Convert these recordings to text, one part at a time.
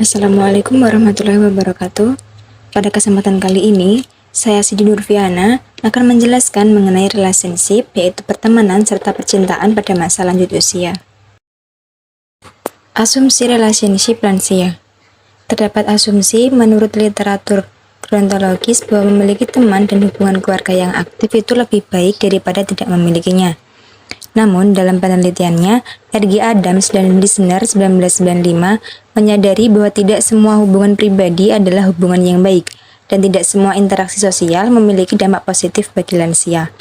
Assalamualaikum warahmatullahi wabarakatuh. Pada kesempatan kali ini, saya Siti Nurfiana akan menjelaskan mengenai relationship, yaitu pertemanan serta percintaan pada masa lanjut usia. Asumsi relationship lansia. Terdapat asumsi menurut literatur gerontologis bahwa memiliki teman dan hubungan keluarga yang aktif itu lebih baik daripada tidak memilikinya. Namun, dalam penelitiannya, R.G. Adams dan Lisner 1995 menyadari bahwa tidak semua hubungan pribadi adalah hubungan yang baik, dan tidak semua interaksi sosial memiliki dampak positif bagi lansia.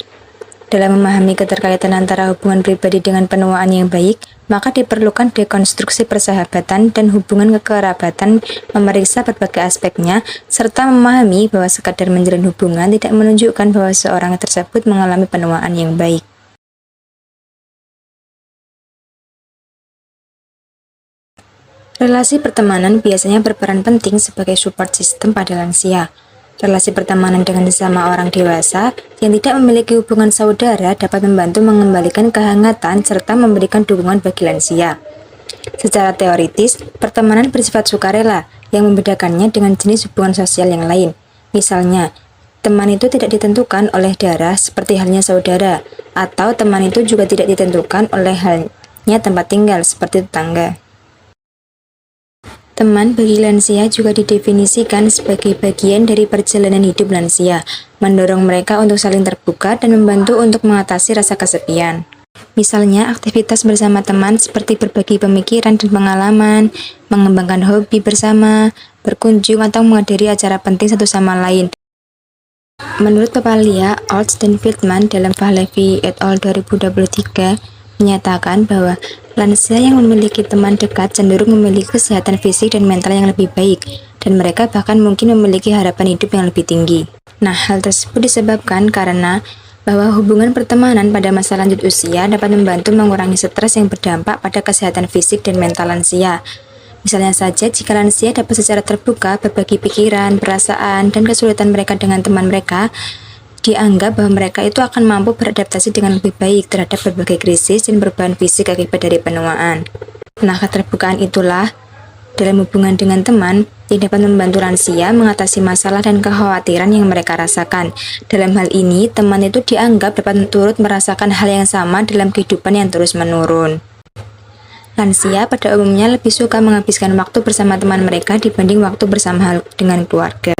Dalam memahami keterkaitan antara hubungan pribadi dengan penuaan yang baik, maka diperlukan dekonstruksi persahabatan dan hubungan kekerabatan, memeriksa berbagai aspeknya, serta memahami bahwa sekadar menjalin hubungan tidak menunjukkan bahwa seorang tersebut mengalami penuaan yang baik. Relasi pertemanan biasanya berperan penting sebagai support system pada lansia. Relasi pertemanan dengan sesama orang dewasa yang tidak memiliki hubungan saudara dapat membantu mengembalikan kehangatan serta memberikan dukungan bagi lansia. Secara teoritis, pertemanan bersifat sukarela yang membedakannya dengan jenis hubungan sosial yang lain. Misalnya, teman itu tidak ditentukan oleh darah seperti halnya saudara, atau teman itu juga tidak ditentukan oleh halnya tempat tinggal seperti tetangga. Teman bagi lansia juga didefinisikan sebagai bagian dari perjalanan hidup lansia, mendorong mereka untuk saling terbuka dan membantu untuk mengatasi rasa kesepian. Misalnya, aktivitas bersama teman seperti berbagi pemikiran dan pengalaman, mengembangkan hobi bersama, berkunjung atau menghadiri acara penting satu sama lain. Menurut Papalia, Olds dan Fieldman dalam Pahlavi et al. 2023 menyatakan bahwa lansia yang memiliki teman dekat cenderung memiliki kesehatan fisik dan mental yang lebih baik, dan mereka bahkan mungkin memiliki harapan hidup yang lebih tinggi. Nah, hal tersebut disebabkan karena bahwa hubungan pertemanan pada masa lanjut usia dapat membantu mengurangi stres yang berdampak pada kesehatan fisik dan mental lansia. Misalnya saja, jika lansia dapat secara terbuka berbagi pikiran, perasaan, dan kesulitan mereka dengan teman mereka, dianggap bahwa mereka itu akan mampu beradaptasi dengan lebih baik terhadap berbagai krisis dan perubahan fisik akibat dari penuaan. Nah, keterbukaan itulah dalam hubungan dengan teman yang dapat membantu lansia mengatasi masalah dan kekhawatiran yang mereka rasakan. Dalam hal ini, teman itu dianggap dapat turut merasakan hal yang sama dalam kehidupan yang terus menurun. Lansia pada umumnya lebih suka menghabiskan waktu bersama teman mereka dibanding waktu bersama dengan keluarga.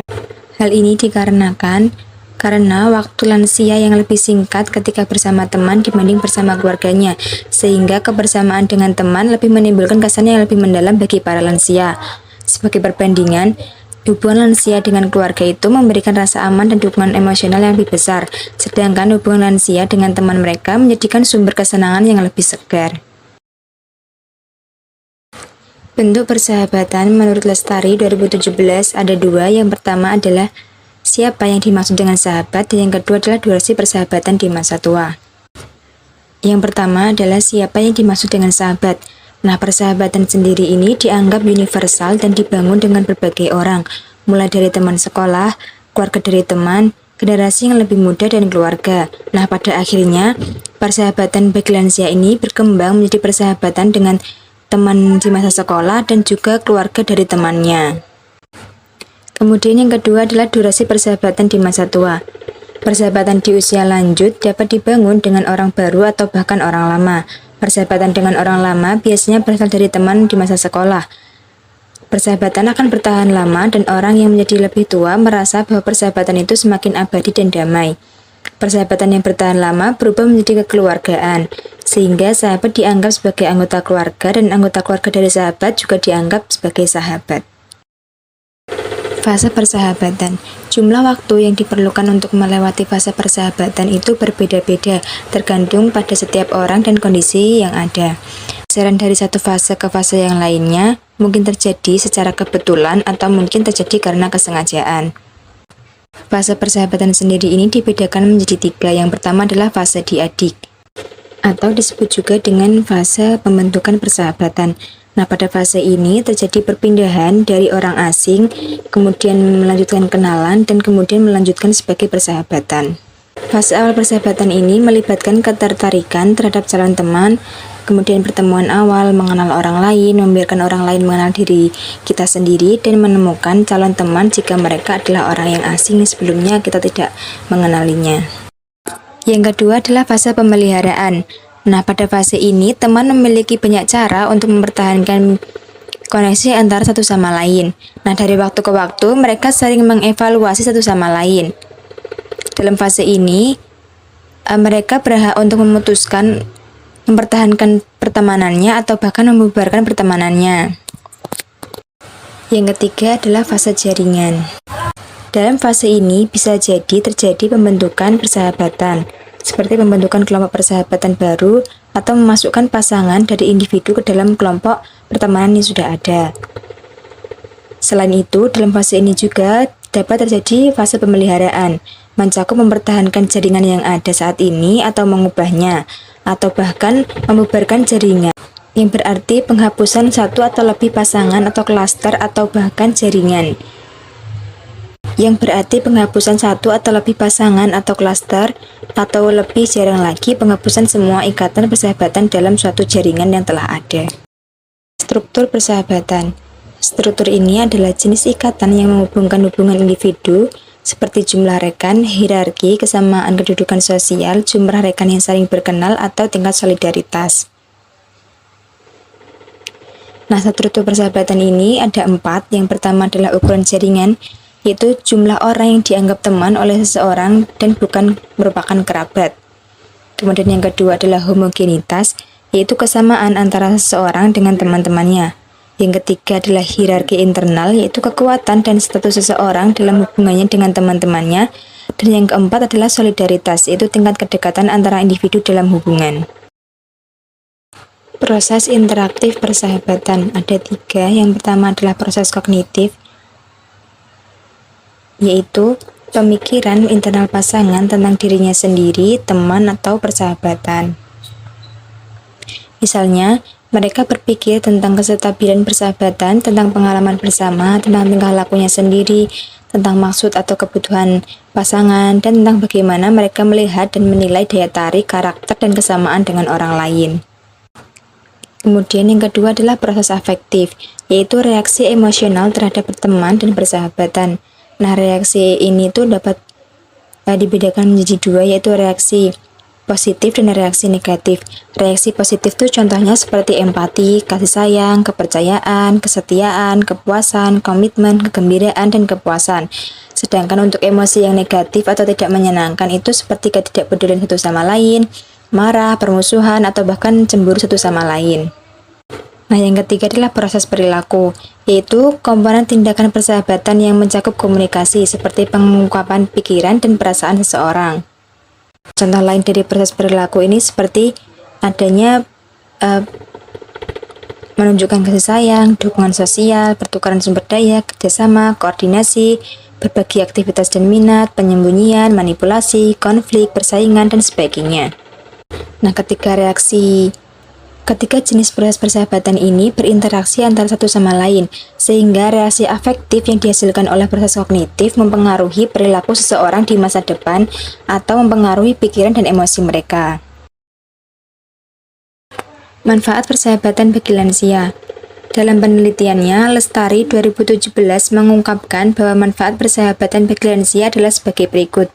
Hal ini dikarenakan karena waktu lansia yang lebih singkat ketika bersama teman dibanding bersama keluarganya, sehingga kebersamaan dengan teman lebih menimbulkan kesan yang lebih mendalam bagi para lansia. Sebagai perbandingan, hubungan lansia dengan keluarga itu memberikan rasa aman dan dukungan emosional yang lebih besar, sedangkan hubungan lansia dengan teman mereka menjadikan sumber kesenangan yang lebih segar. Bentuk persahabatan menurut Lestari 2017 ada dua. Yang pertama adalah siapa yang dimaksud dengan sahabat, dan yang kedua adalah durasi persahabatan di masa tua. Yang pertama adalah siapa yang dimaksud dengan sahabat. Nah, persahabatan sendiri ini dianggap universal dan dibangun dengan berbagai orang, mulai dari teman sekolah, keluarga dari teman, generasi yang lebih muda, dan keluarga. Nah, pada akhirnya, persahabatan bagi lansia ini berkembang menjadi persahabatan dengan teman di masa sekolah dan juga keluarga dari temannya. Kemudian yang kedua adalah durasi persahabatan di masa tua. Persahabatan di usia lanjut dapat dibangun dengan orang baru atau bahkan orang lama. Persahabatan dengan orang lama biasanya berasal dari teman di masa sekolah. Persahabatan akan bertahan lama dan orang yang menjadi lebih tua merasa bahwa persahabatan itu semakin abadi dan damai. Persahabatan yang bertahan lama berubah menjadi kekeluargaan, sehingga sahabat dianggap sebagai anggota keluarga dan anggota keluarga dari sahabat juga dianggap sebagai sahabat. Fase persahabatan. Jumlah waktu yang diperlukan untuk melewati fase persahabatan itu berbeda-beda, tergantung pada setiap orang dan kondisi yang ada. Pergeseran dari satu fase ke fase yang lainnya mungkin terjadi secara kebetulan atau mungkin terjadi karena kesengajaan. Fase persahabatan sendiri ini dibedakan menjadi tiga. Yang pertama adalah fase diadik, atau disebut juga dengan fase pembentukan persahabatan. Nah, pada fase ini terjadi perpindahan dari orang asing, kemudian melanjutkan kenalan, dan kemudian melanjutkan sebagai persahabatan. Fase awal persahabatan ini melibatkan ketertarikan terhadap calon teman, Kemudian pertemuan awal, mengenal orang lain, membiarkan orang lain mengenal diri kita sendiri, dan menemukan calon teman jika mereka adalah orang yang asing sebelumnya kita tidak mengenalinya. Yang kedua adalah fase pemeliharaan. Nah, pada fase ini teman memiliki banyak cara untuk mempertahankan koneksi antara satu sama lain. Nah, dari waktu ke waktu mereka sering mengevaluasi satu sama lain. Dalam fase ini, mereka berhak untuk memutuskan mempertahankan pertemanannya atau bahkan membubarkan pertemanannya. Yang ketiga adalah fase jaringan. Dalam fase ini bisa jadi terjadi pembentukan persahabatan, seperti pembentukan kelompok persahabatan baru atau memasukkan pasangan dari individu ke dalam kelompok pertemanan yang sudah ada. Selain itu, dalam fase ini juga dapat terjadi fase pemeliharaan, mencakup mempertahankan jaringan yang ada saat ini atau mengubahnya, atau bahkan membubarkan jaringan, yang berarti penghapusan satu atau lebih pasangan atau klaster atau bahkan jaringan. Yang berarti penghapusan satu atau lebih pasangan atau klaster, atau lebih jarang lagi penghapusan semua ikatan persahabatan dalam suatu jaringan yang telah ada. Struktur persahabatan. Struktur ini adalah jenis ikatan yang menghubungkan hubungan individu seperti jumlah rekan, hierarki, kesamaan kedudukan sosial, jumlah rekan yang saling berkenal, atau tingkat solidaritas. Nah, struktur persahabatan ini ada 4. Yang pertama adalah ukuran jaringan, yaitu jumlah orang yang dianggap teman oleh seseorang dan bukan merupakan kerabat. Kemudian yang kedua adalah homogenitas, yaitu kesamaan antara seseorang dengan teman-temannya. Yang ketiga adalah hierarki internal, yaitu kekuatan dan status seseorang dalam hubungannya dengan teman-temannya. Dan yang keempat adalah solidaritas, yaitu tingkat kedekatan antara individu dalam hubungan. Proses interaktif persahabatan ada 3. Yang pertama adalah proses kognitif, yaitu pemikiran internal pasangan tentang dirinya sendiri, teman, atau persahabatan. Misalnya, mereka berpikir tentang kestabilan persahabatan, tentang pengalaman bersama, tentang tingkah lakunya sendiri, tentang maksud atau kebutuhan pasangan, dan tentang bagaimana mereka melihat dan menilai daya tarik, karakter, dan kesamaan dengan orang lain. Kemudian yang kedua adalah proses afektif, yaitu reaksi emosional terhadap teman dan persahabatan. Nah, reaksi ini tuh dapat dibedakan menjadi 2, yaitu reaksi positif dan reaksi negatif. Reaksi positif itu contohnya seperti empati, kasih sayang, kepercayaan, kesetiaan, kepuasan, komitmen, kegembiraan, dan kepuasan. Sedangkan untuk emosi yang negatif atau tidak menyenangkan itu seperti ketidakpedulian satu sama lain, marah, permusuhan, atau bahkan cemburu satu sama lain. Nah, yang ketiga adalah proses perilaku, yaitu komponen tindakan persahabatan yang mencakup komunikasi seperti pengungkapan pikiran dan perasaan seseorang. Contoh lain dari proses perilaku ini seperti adanya menunjukkan kasih sayang, dukungan sosial, pertukaran sumber daya, kerjasama, koordinasi, berbagi aktivitas dan minat, penyembunyian, manipulasi, konflik, persaingan, dan sebagainya. Nah, Ketiga jenis proses persahabatan ini berinteraksi antara satu sama lain, sehingga reaksi afektif yang dihasilkan oleh proses kognitif mempengaruhi perilaku seseorang di masa depan atau mempengaruhi pikiran dan emosi mereka. Manfaat persahabatan bagi lansia. Dalam penelitiannya, Lestari 2017 mengungkapkan bahwa manfaat persahabatan bagi lansia adalah sebagai berikut.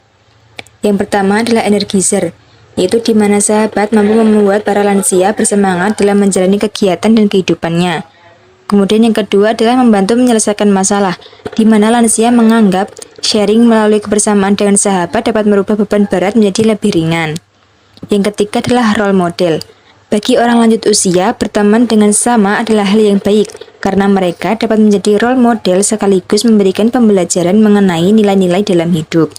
Yang pertama adalah energizer, yaitu di mana sahabat mampu membuat para lansia bersemangat dalam menjalani kegiatan dan kehidupannya. Kemudian yang kedua adalah membantu menyelesaikan masalah, di mana lansia menganggap sharing melalui kebersamaan dengan sahabat dapat merubah beban berat menjadi lebih ringan. Yang ketiga adalah role model. Bagi orang lanjut usia, berteman dengan sama adalah hal yang baik, karena mereka dapat menjadi role model sekaligus memberikan pembelajaran mengenai nilai-nilai dalam hidup.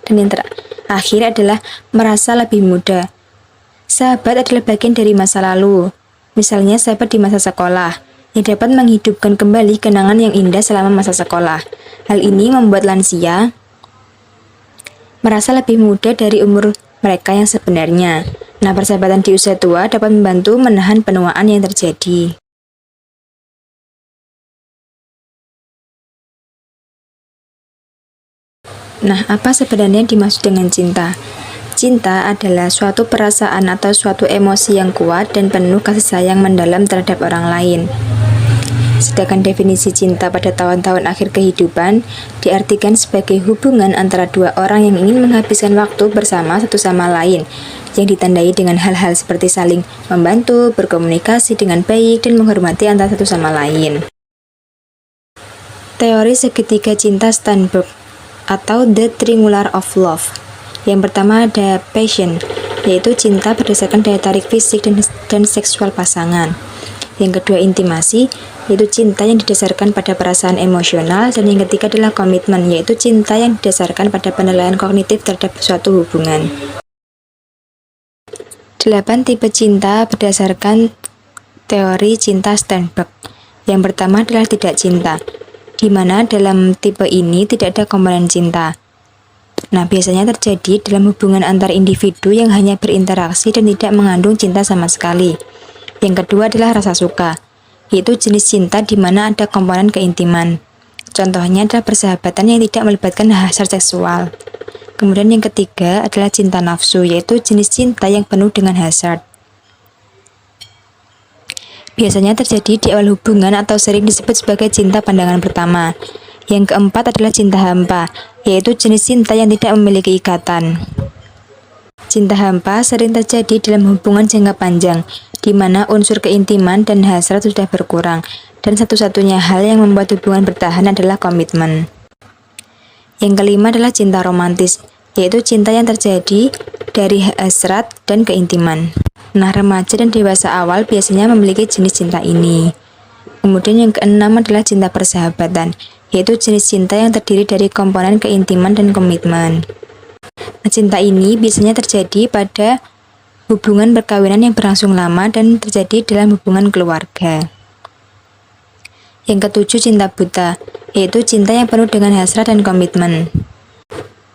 Dan yang terakhir adalah merasa lebih muda. Sahabat adalah bagian dari masa lalu. Misalnya sahabat di masa sekolah, yang dapat menghidupkan kembali kenangan yang indah selama masa sekolah. Hal ini membuat lansia merasa lebih muda dari umur mereka yang sebenarnya. Nah, persahabatan di usia tua dapat membantu menahan penuaan yang terjadi. Nah, apa sebenarnya dimaksud dengan cinta? Cinta adalah suatu perasaan atau suatu emosi yang kuat dan penuh kasih sayang mendalam terhadap orang lain. Sedangkan definisi cinta pada tahun-tahun akhir kehidupan diartikan sebagai hubungan antara dua orang yang ingin menghabiskan waktu bersama satu sama lain, yang ditandai dengan hal-hal seperti saling membantu, berkomunikasi dengan baik, dan menghormati antara satu sama lain. Teori segitiga cinta Sternberg atau The Triangular of Love. Yang pertama ada passion, yaitu cinta berdasarkan daya tarik fisik dan seksual pasangan. Yang kedua intimasi, yaitu cinta yang didasarkan pada perasaan emosional. Dan yang ketiga adalah komitmen, yaitu cinta yang didasarkan pada penilaian kognitif terhadap suatu hubungan. 8 tipe cinta berdasarkan teori cinta Sternberg. Yang pertama adalah tidak cinta, di mana dalam tipe ini tidak ada komponen cinta. Nah, biasanya terjadi dalam hubungan antar individu yang hanya berinteraksi dan tidak mengandung cinta sama sekali. Yang kedua adalah rasa suka, yaitu jenis cinta di mana ada komponen keintiman. Contohnya adalah persahabatan yang tidak melibatkan hasrat seksual. Kemudian yang ketiga adalah cinta nafsu, yaitu jenis cinta yang penuh dengan hasrat. Biasanya terjadi di awal hubungan atau sering disebut sebagai cinta pandangan pertama. Yang keempat adalah cinta hampa, yaitu jenis cinta yang tidak memiliki ikatan. Cinta hampa sering terjadi dalam hubungan jangka panjang, di mana unsur keintiman dan hasrat sudah berkurang, dan satu-satunya hal yang membuat hubungan bertahan adalah komitmen. Yang kelima adalah cinta romantis, yaitu cinta yang terjadi dari hasrat dan keintiman. Nah, remaja dan dewasa awal biasanya memiliki jenis cinta ini. Kemudian yang keenam adalah cinta persahabatan, yaitu jenis cinta yang terdiri dari komponen keintiman dan komitmen. Nah, cinta ini biasanya terjadi pada hubungan perkawinan yang berlangsung lama dan terjadi dalam hubungan keluarga. Yang ketujuh cinta buta, yaitu cinta yang penuh dengan hasrat dan komitmen.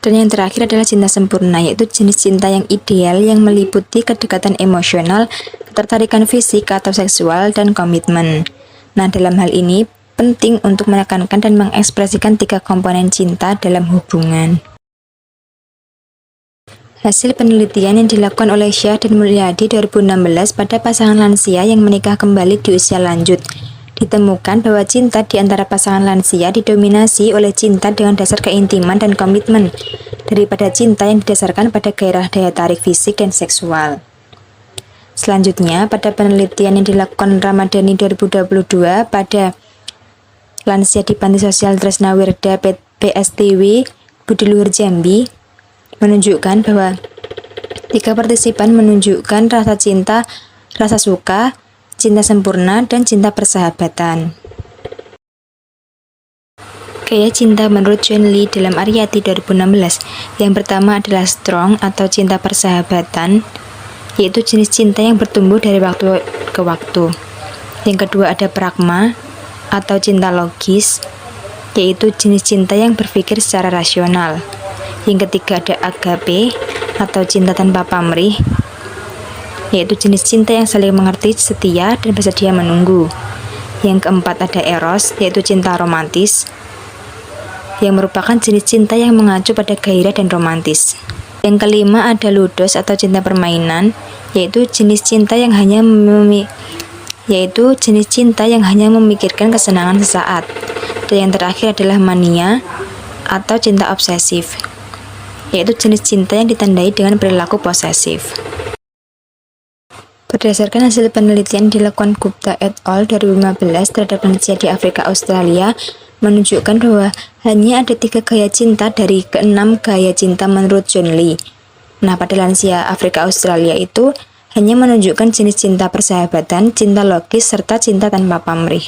Dan yang terakhir adalah cinta sempurna, yaitu jenis cinta yang ideal yang meliputi kedekatan emosional, ketertarikan fisik atau seksual, dan komitmen. Nah, dalam hal ini penting untuk menekankan dan mengekspresikan 3 komponen cinta dalam hubungan. Hasil penelitian yang dilakukan oleh Shah dan Mulyadi 2016 pada pasangan lansia yang menikah kembali di usia lanjut, ditemukan bahwa cinta di antara pasangan lansia didominasi oleh cinta dengan dasar keintiman dan komitmen daripada cinta yang didasarkan pada gairah daya tarik fisik dan seksual. Selanjutnya, pada penelitian yang dilakukan Ramadhani 2022 pada lansia di Panti Sosial Tresna Wirda PSTW Budiluhur Jambi, menunjukkan bahwa 3 partisipan menunjukkan rasa cinta, rasa suka, cinta sempurna, dan cinta persahabatan. Gaya cinta menurut John Lee dalam Ariyati 2016. Yang pertama adalah strong atau cinta persahabatan, yaitu jenis cinta yang bertumbuh dari waktu ke waktu. Yang kedua ada pragma atau cinta logis, yaitu jenis cinta yang berpikir secara rasional. Yang ketiga ada agape atau cinta tanpa pamrih, yaitu jenis cinta yang saling mengerti, setia, dan bersedia menunggu. Yang keempat ada eros, yaitu cinta romantis, yang merupakan jenis cinta yang mengacu pada gairah dan romantis. Yang kelima ada ludos atau cinta permainan, yaitu jenis cinta yang hanya memikirkan kesenangan sesaat. Dan yang terakhir adalah mania atau cinta obsesif, yaitu jenis cinta yang ditandai dengan perilaku posesif. Berdasarkan hasil penelitian dilakukan Gupta et al. 2015 terhadap lansia di Afrika Australia, menunjukkan bahwa hanya ada 3 gaya cinta dari ke-6 gaya cinta menurut John Lee. Nah, pada lansia Afrika Australia itu hanya menunjukkan jenis cinta persahabatan, cinta logis, serta cinta tanpa pamrih.